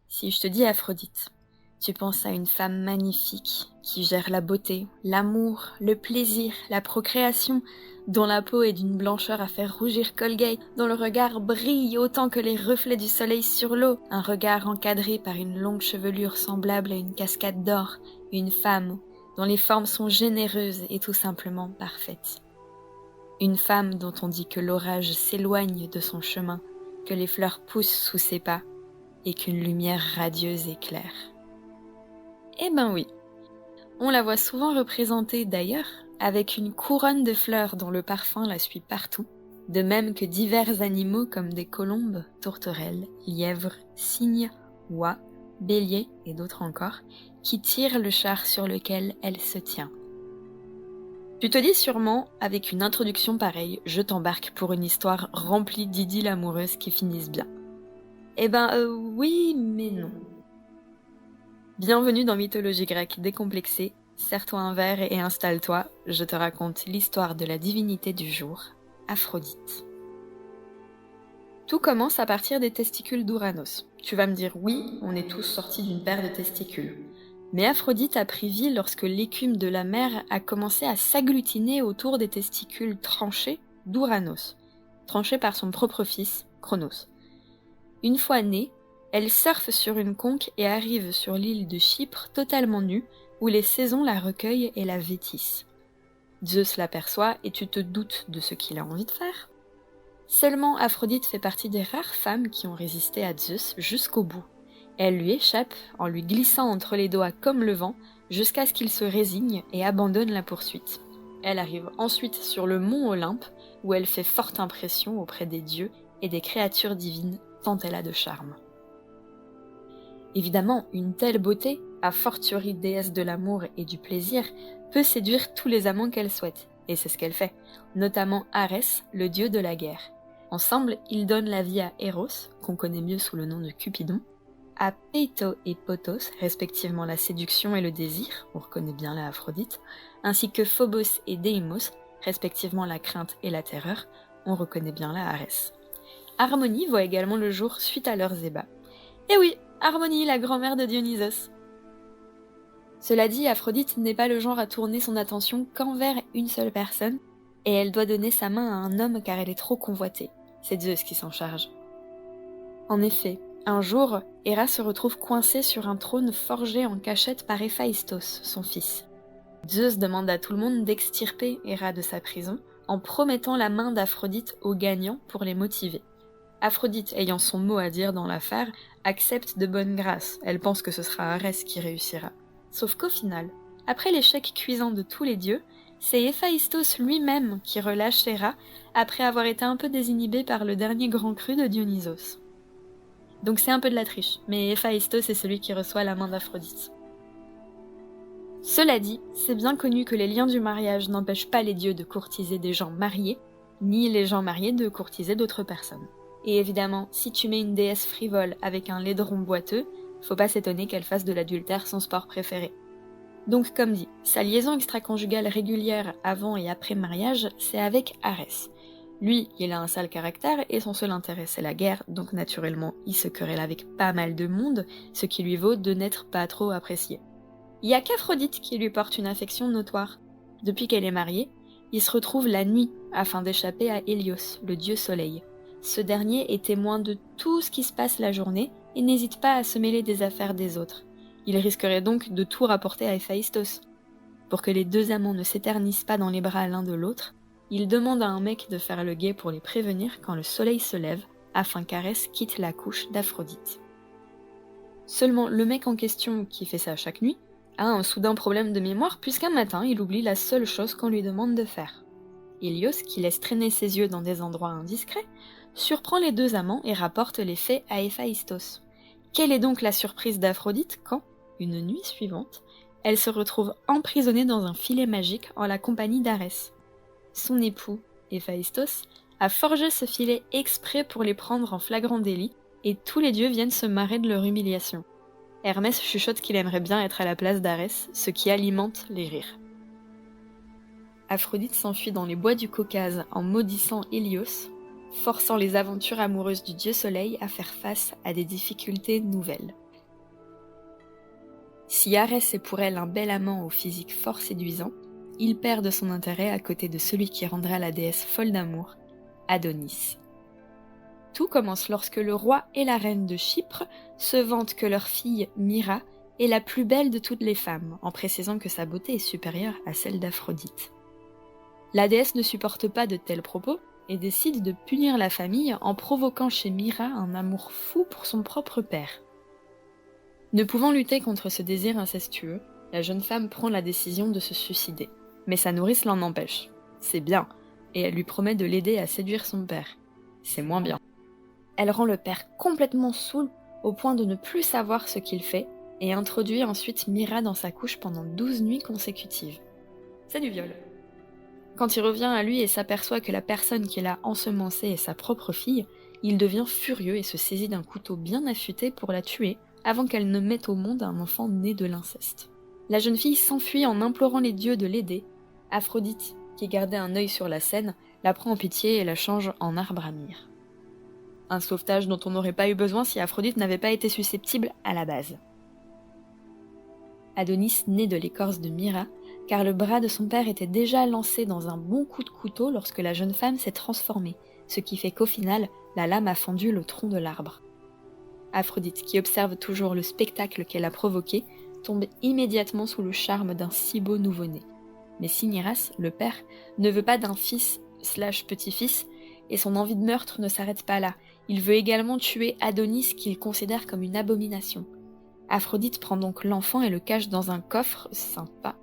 Si je te dis Aphrodite, tu penses à une femme magnifique qui gère la beauté, l'amour, le plaisir, la procréation, dont la peau est d'une blancheur à faire rougir Colgate, dont le regard brille autant que les reflets du soleil sur l'eau, un regard encadré par une longue chevelure semblable à une cascade d'or, une femme dont les formes sont généreuses et tout simplement parfaites. Une femme dont on dit que l'orage s'éloigne de son chemin, que les fleurs poussent sous ses pas, et qu'une lumière radieuse éclaire. Eh ben oui, on la voit souvent représentée d'ailleurs avec une couronne de fleurs dont le parfum la suit partout, de même que divers animaux comme des colombes, tourterelles, lièvres, cygnes, oies, béliers et d'autres encore, qui tirent le char sur lequel elle se tient. Tu te dis sûrement, avec une introduction pareille, je t'embarque pour une histoire remplie d'idylles amoureuses qui finissent bien. Eh ben oui, mais non. Bienvenue dans Mythologie grecque décomplexée, serre-toi un verre et installe-toi, je te raconte l'histoire de la divinité du jour, Aphrodite. Tout commence à partir des testicules d'Ouranos. Tu vas me dire oui, on est tous sortis d'une paire de testicules. Mais Aphrodite a pris vie lorsque l'écume de la mer a commencé à s'agglutiner autour des testicules tranchés d'Ouranos, tranchés par son propre fils, Cronos. Une fois née, elle surfe sur une conque et arrive sur l'île de Chypre totalement nue, où les saisons la recueillent et la vêtissent. Zeus l'aperçoit et tu te doutes de ce qu'il a envie de faire. Seulement Aphrodite fait partie des rares femmes qui ont résisté à Zeus jusqu'au bout. Elle lui échappe en lui glissant entre les doigts comme le vent, jusqu'à ce qu'il se résigne et abandonne la poursuite. Elle arrive ensuite sur le mont Olympe, où elle fait forte impression auprès des dieux et des créatures divines, tant elle a de charme. Évidemment, une telle beauté, a fortiori déesse de l'amour et du plaisir, peut séduire tous les amants qu'elle souhaite, et c'est ce qu'elle fait, notamment Arès, le dieu de la guerre. Ensemble, ils donnent la vie à Eros, qu'on connaît mieux sous le nom de Cupidon, à Peito et Potos, respectivement la séduction et le désir, on reconnaît bien la Aphrodite, ainsi que Phobos et Deimos, respectivement la crainte et la terreur, on reconnaît bien la Arès. Harmonie voit également le jour suite à leurs ébats. Et oui, Harmonie, la grand-mère de Dionysos. Cela dit, Aphrodite n'est pas le genre à tourner son attention qu'envers une seule personne, et elle doit donner sa main à un homme car elle est trop convoitée. C'est Zeus qui s'en charge. En effet, un jour, Héra se retrouve coincée sur un trône forgé en cachette par Héphaïstos, son fils. Zeus demande à tout le monde d'extirper Héra de sa prison, en promettant la main d'Aphrodite aux gagnants pour les motiver. Aphrodite, ayant son mot à dire dans l'affaire, accepte de bonne grâce, elle pense que ce sera Arès qui réussira. Sauf qu'au final, après l'échec cuisant de tous les dieux, c'est Héphaïstos lui-même qui relâche Héra après avoir été un peu désinhibé par le dernier grand cru de Dionysos. Donc c'est un peu de la triche, mais Héphaïstos est celui qui reçoit la main d'Aphrodite. Cela dit, c'est bien connu que les liens du mariage n'empêchent pas les dieux de courtiser des gens mariés, ni les gens mariés de courtiser d'autres personnes. Et évidemment, si tu mets une déesse frivole avec un laidron boiteux, faut pas s'étonner qu'elle fasse de l'adultère son sport préféré. Donc comme dit, sa liaison extra-conjugale régulière avant et après mariage, c'est avec Arès. Lui, il a un sale caractère et son seul intérêt c'est la guerre, donc naturellement il se querelle avec pas mal de monde, ce qui lui vaut de n'être pas trop apprécié. Il y a qu'Aphrodite qui lui porte une affection notoire. Depuis qu'elle est mariée, il se retrouve la nuit afin d'échapper à Hélios, le dieu soleil. Ce dernier est témoin de tout ce qui se passe la journée et n'hésite pas à se mêler des affaires des autres. Il risquerait donc de tout rapporter à Héphaïstos. Pour que les deux amants ne s'éternisent pas dans les bras l'un de l'autre, il demande à un mec de faire le guet pour les prévenir quand le soleil se lève, afin qu'Arès quitte la couche d'Aphrodite. Seulement, le mec en question, qui fait ça chaque nuit, a un soudain problème de mémoire puisqu'un matin, il oublie la seule chose qu'on lui demande de faire. Hélios, qui laisse traîner ses yeux dans des endroits indiscrets, surprend les deux amants et rapporte les faits à Héphaïstos. Quelle est donc la surprise d'Aphrodite quand, une nuit suivante, elle se retrouve emprisonnée dans un filet magique en la compagnie d'Arès. Son époux, Héphaïstos, a forgé ce filet exprès pour les prendre en flagrant délit, et tous les dieux viennent se marrer de leur humiliation. Hermès chuchote qu'il aimerait bien être à la place d'Arès, ce qui alimente les rires. Aphrodite s'enfuit dans les bois du Caucase en maudissant Hélios, forçant les aventures amoureuses du dieu soleil à faire face à des difficultés nouvelles. Si Arès est pour elle un bel amant au physique fort séduisant, il perd de son intérêt à côté de celui qui rendra la déesse folle d'amour, Adonis. Tout commence lorsque le roi et la reine de Chypre se vantent que leur fille, Mira, est la plus belle de toutes les femmes, en précisant que sa beauté est supérieure à celle d'Aphrodite. La déesse ne supporte pas de tels propos et décide de punir la famille en provoquant chez Mira un amour fou pour son propre père. Ne pouvant lutter contre ce désir incestueux, la jeune femme prend la décision de se suicider. Mais sa nourrice l'en empêche. C'est bien, et elle lui promet de l'aider à séduire son père. C'est moins bien. Elle rend le père complètement saoul au point de ne plus savoir ce qu'il fait et introduit ensuite Mira dans sa couche pendant 12 nuits consécutives. C'est du viol. Quand il revient à lui et s'aperçoit que la personne qu'il a ensemencée est sa propre fille, il devient furieux et se saisit d'un couteau bien affûté pour la tuer avant qu'elle ne mette au monde un enfant né de l'inceste. La jeune fille s'enfuit en implorant les dieux de l'aider. Aphrodite, qui gardait un œil sur la scène, la prend en pitié et la change en arbre à myrrhe. Un sauvetage dont on n'aurait pas eu besoin si Aphrodite n'avait pas été susceptible à la base. Adonis naît de l'écorce de Mira, car le bras de son père était déjà lancé dans un bon coup de couteau lorsque la jeune femme s'est transformée, ce qui fait qu'au final, la lame a fendu le tronc de l'arbre. Aphrodite, qui observe toujours le spectacle qu'elle a provoqué, tombe immédiatement sous le charme d'un si beau nouveau-né. Mais Cinyras, le père, ne veut pas d'un fils/petit-fils, et son envie de meurtre ne s'arrête pas là. Il veut également tuer Adonis qu'il considère comme une abomination. Aphrodite prend donc l'enfant et le cache dans un coffre sympa,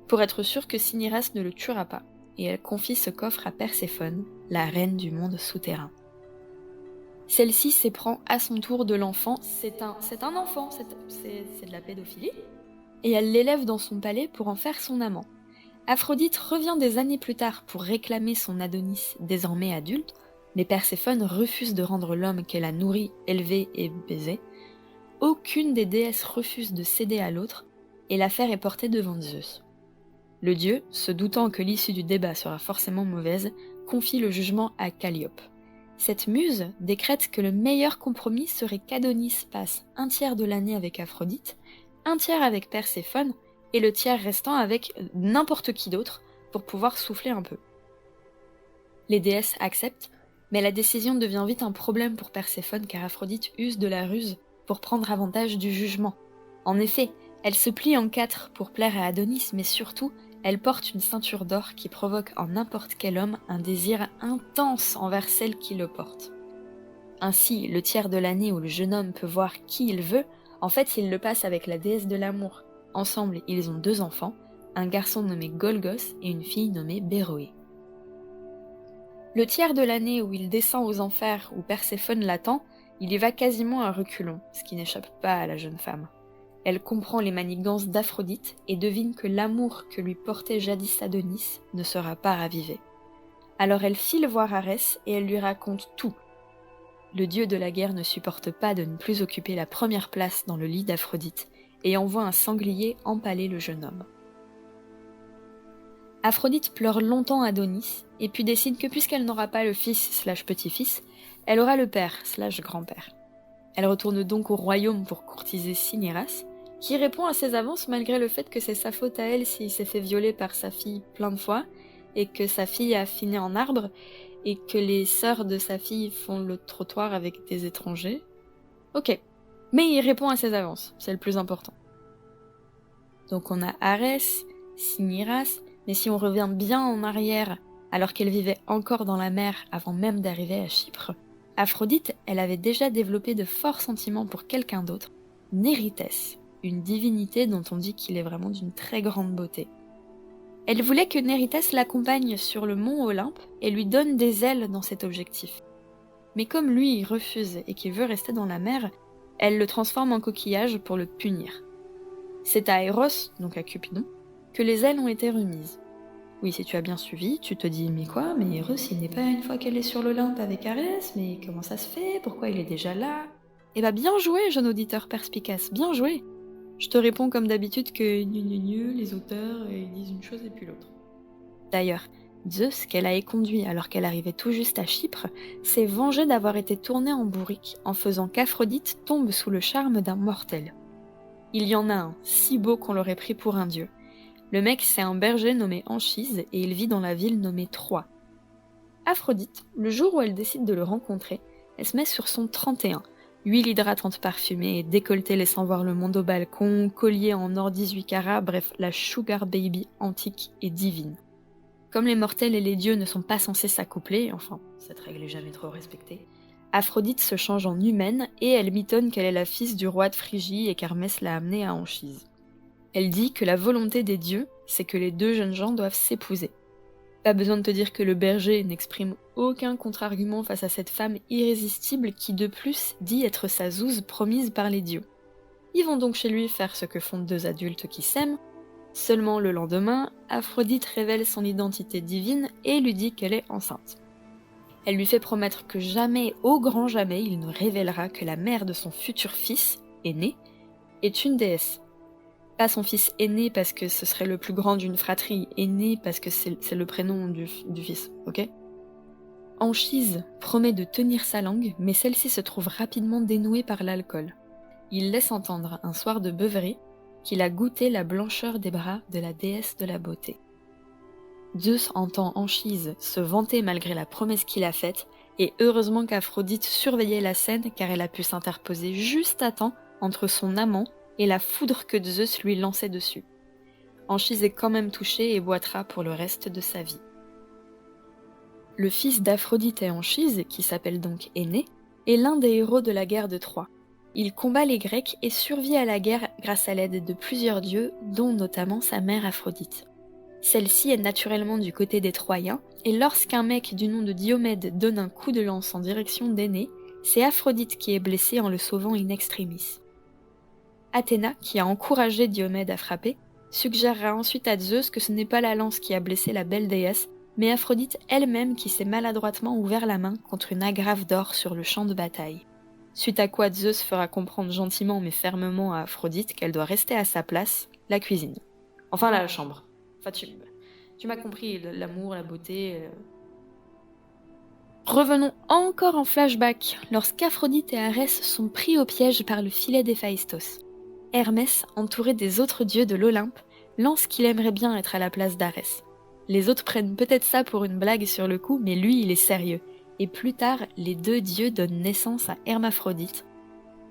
pour être sûre que Cinyras ne le tuera pas, et elle confie ce coffre à Perséphone, la reine du monde souterrain. Celle-ci s'éprend à son tour de l'enfant, c'est un enfant, c'est de la pédophilie, et elle l'élève dans son palais pour en faire son amant. Aphrodite revient des années plus tard pour réclamer son Adonis désormais adulte, mais Perséphone refuse de rendre l'homme qu'elle a nourri, élevé et baisé. Aucune des déesses refuse de céder à l'autre, et l'affaire est portée devant Zeus. Le dieu, se doutant que l'issue du débat sera forcément mauvaise, confie le jugement à Calliope. Cette muse décrète que le meilleur compromis serait qu'Adonis passe un tiers de l'année avec Aphrodite, un tiers avec Perséphone, et le tiers restant avec n'importe qui d'autre pour pouvoir souffler un peu. Les déesses acceptent, mais la décision devient vite un problème pour Perséphone car Aphrodite use de la ruse pour prendre avantage du jugement. En effet, elle se plie en 4 pour plaire à Adonis, mais surtout, elle porte une ceinture d'or qui provoque en n'importe quel homme un désir intense envers celle qui le porte. Ainsi, le tiers de l'année où le jeune homme peut voir qui il veut, en fait il le passe avec la déesse de l'amour. Ensemble, ils ont 2 enfants, un garçon nommé Golgos et une fille nommée Béroé. Le tiers de l'année où il descend aux enfers où Perséphone l'attend, il y va quasiment à reculons, ce qui n'échappe pas à la jeune femme. Elle comprend les manigances d'Aphrodite et devine que l'amour que lui portait jadis Adonis ne sera pas ravivé. Alors elle file voir Arès et elle lui raconte tout. Le dieu de la guerre ne supporte pas de ne plus occuper la première place dans le lit d'Aphrodite et envoie un sanglier empaler le jeune homme. Aphrodite pleure longtemps Adonis et puis décide que puisqu'elle n'aura pas le fils/petit-fils, elle aura le père/grand-père. Elle retourne donc au royaume pour courtiser Cinyras, qui répond à ses avances malgré le fait que c'est sa faute à elle s'il s'est fait violer par sa fille plein de fois, et que sa fille a fini en arbre, et que les sœurs de sa fille font le trottoir avec des étrangers. Ok, mais il répond à ses avances, c'est le plus important. Donc on a Arès, Cinyras, mais si on revient bien en arrière, alors qu'elle vivait encore dans la mer avant même d'arriver à Chypre, Aphrodite, elle avait déjà développé de forts sentiments pour quelqu'un d'autre, Néritès, une divinité dont on dit qu'il est vraiment d'une très grande beauté. Elle voulait que Néritès l'accompagne sur le mont Olympe et lui donne des ailes dans cet objectif. Mais comme lui il refuse et qu'il veut rester dans la mer, elle le transforme en coquillage pour le punir. C'est à Eros, donc à Cupidon, que les ailes ont été remises. Oui, si tu as bien suivi, tu te dis « Mais quoi? Mais Eros, il n'est pas une fois qu'elle est sur l'Olympe avec Arès? Mais comment ça se fait? Pourquoi il est déjà là ?» Eh ben bien joué, jeune auditeur perspicace, bien joué. Je te réponds comme d'habitude que les auteurs ils disent une chose et puis l'autre. D'ailleurs, Zeus, qu'elle a éconduit alors qu'elle arrivait tout juste à Chypre, s'est vengé d'avoir été tourné en bourrique en faisant qu'Aphrodite tombe sous le charme d'un mortel. Il y en a un, si beau qu'on l'aurait pris pour un dieu. Le mec, c'est un berger nommé Anchise et il vit dans la ville nommée Troie. Aphrodite, le jour où elle décide de le rencontrer, elle se met sur son 31. Huile hydratante parfumée, décolleté laissant voir le monde au balcon, collier en or 18 carats, bref, la sugar baby antique et divine. Comme les mortels et les dieux ne sont pas censés s'accoupler, enfin, cette règle est jamais trop respectée, Aphrodite se change en humaine et elle mitonne qu'elle est la fille du roi de Phrygie et qu'Hermès l'a amenée à Anchise. Elle dit que la volonté des dieux, c'est que les deux jeunes gens doivent s'épouser. Pas besoin de te dire que le berger n'exprime aucun contre-argument face à cette femme irrésistible qui de plus dit être sa zouze promise par les dieux. Ils vont donc chez lui faire ce que font deux adultes qui s'aiment. Seulement le lendemain, Aphrodite révèle son identité divine et lui dit qu'elle est enceinte. Elle lui fait promettre que jamais, au grand jamais, il ne révélera que la mère de son futur fils, aîné, est une déesse. Pas son fils aîné parce que ce serait le plus grand d'une fratrie, aîné parce que c'est le prénom du fils, ok ? Anchise promet de tenir sa langue, mais celle-ci se trouve rapidement dénouée par l'alcool. Il laisse entendre, un soir de beuverie, qu'il a goûté la blancheur des bras de la déesse de la beauté. Zeus entend Anchise se vanter malgré la promesse qu'il a faite, et heureusement qu'Aphrodite surveillait la scène car elle a pu s'interposer juste à temps entre son amant et la foudre que Zeus lui lançait dessus. Anchise est quand même touchée et boitera pour le reste de sa vie. Le fils d'Aphrodite et Anchise, qui s'appelle donc Énée, est l'un des héros de la guerre de Troie. Il combat les Grecs et survit à la guerre grâce à l'aide de plusieurs dieux, dont notamment sa mère Aphrodite. Celle-ci est naturellement du côté des Troyens, et lorsqu'un mec du nom de Diomède donne un coup de lance en direction d'Énée, c'est Aphrodite qui est blessée en le sauvant in extremis. Athéna, qui a encouragé Diomède à frapper, suggérera ensuite à Zeus que ce n'est pas la lance qui a blessé la belle déesse, mais Aphrodite elle-même qui s'est maladroitement ouvert la main contre une agrafe d'or sur le champ de bataille. Suite à quoi Zeus fera comprendre gentiment mais fermement à Aphrodite qu'elle doit rester à sa place, la cuisine. Enfin la chambre. Enfin tu m'as compris, l'amour, la beauté... Revenons encore en flashback, lorsqu'Aphrodite et Arès sont pris au piège par le filet d'Héphaïstos. Hermès, entouré des autres dieux de l'Olympe, lance qu'il aimerait bien être à la place d'Arès. Les autres prennent peut-être ça pour une blague sur le coup, mais lui il est sérieux. Et plus tard, les deux dieux donnent naissance à Hermaphrodite,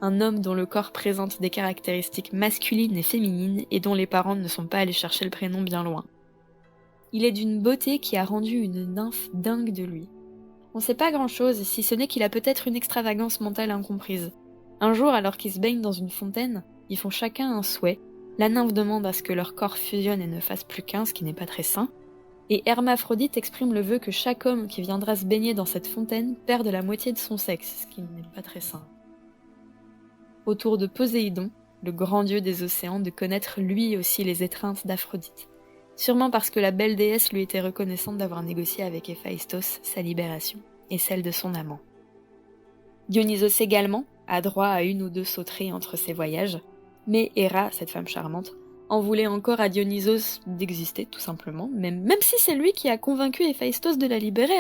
un homme dont le corps présente des caractéristiques masculines et féminines et dont les parents ne sont pas allés chercher le prénom bien loin. Il est d'une beauté qui a rendu une nymphe dingue de lui. On sait pas grand-chose, si ce n'est qu'il a peut-être une extravagance mentale incomprise. Un jour, alors qu'ils se baignent dans une fontaine, ils font chacun un souhait. La nymphe demande à ce que leur corps fusionne et ne fasse plus qu'un, ce qui n'est pas très sain. Et Hermaphrodite exprime le vœu que chaque homme qui viendra se baigner dans cette fontaine perde la moitié de son sexe, ce qui n'est pas très sain. Au tour de Poséidon, le grand dieu des océans, de connaître lui aussi les étreintes d'Aphrodite. Sûrement parce que la belle déesse lui était reconnaissante d'avoir négocié avec Héphaïstos sa libération, et celle de son amant. Dionysos également a droit à une ou deux sauteries entre ses voyages, mais Héra, cette femme charmante, en voulait encore à Dionysos d'exister tout simplement, même si c'est lui qui a convaincu Héphaïstos de la libérer.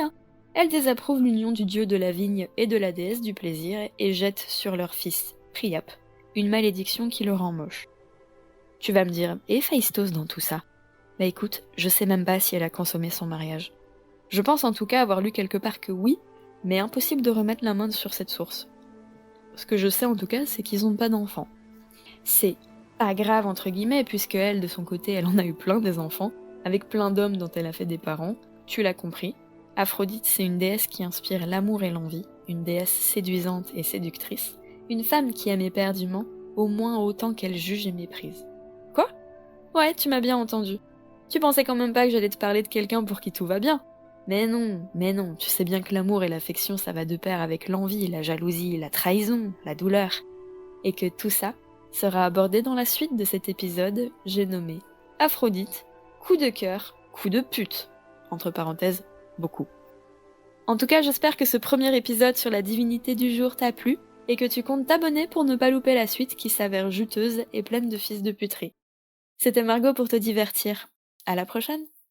Elle désapprouve l'union du dieu de la vigne et de la déesse du plaisir et jette sur leur fils, Priape, une malédiction qui le rend moche. Tu vas me dire, et Héphaïstos dans tout ça ? Bah écoute, je sais même pas si elle a consommé son mariage. Je pense en tout cas avoir lu quelque part que oui, mais impossible de remettre la main sur cette source. Ce que je sais en tout cas, c'est qu'ils ont pas d'enfants. C'est pas grave entre guillemets, puisque elle, de son côté, elle en a eu plein des enfants, avec plein d'hommes dont elle a fait des parents, tu l'as compris. Aphrodite, c'est une déesse qui inspire l'amour et l'envie, une déesse séduisante et séductrice, une femme qui aime éperdument, au moins autant qu'elle juge et méprise. Quoi ? Ouais, tu m'as bien entendu. Tu pensais quand même pas que j'allais te parler de quelqu'un pour qui tout va bien ? Mais non, tu sais bien que l'amour et l'affection ça va de pair avec l'envie, la jalousie, la trahison, la douleur. Et que tout ça sera abordé dans la suite de cet épisode, j'ai nommé Aphrodite, coup de cœur, coup de pute. Entre parenthèses, beaucoup. En tout cas, j'espère que ce premier épisode sur la divinité du jour t'a plu, et que tu comptes t'abonner pour ne pas louper la suite qui s'avère juteuse et pleine de fils de puterie. C'était Margot pour te divertir. À la prochaine!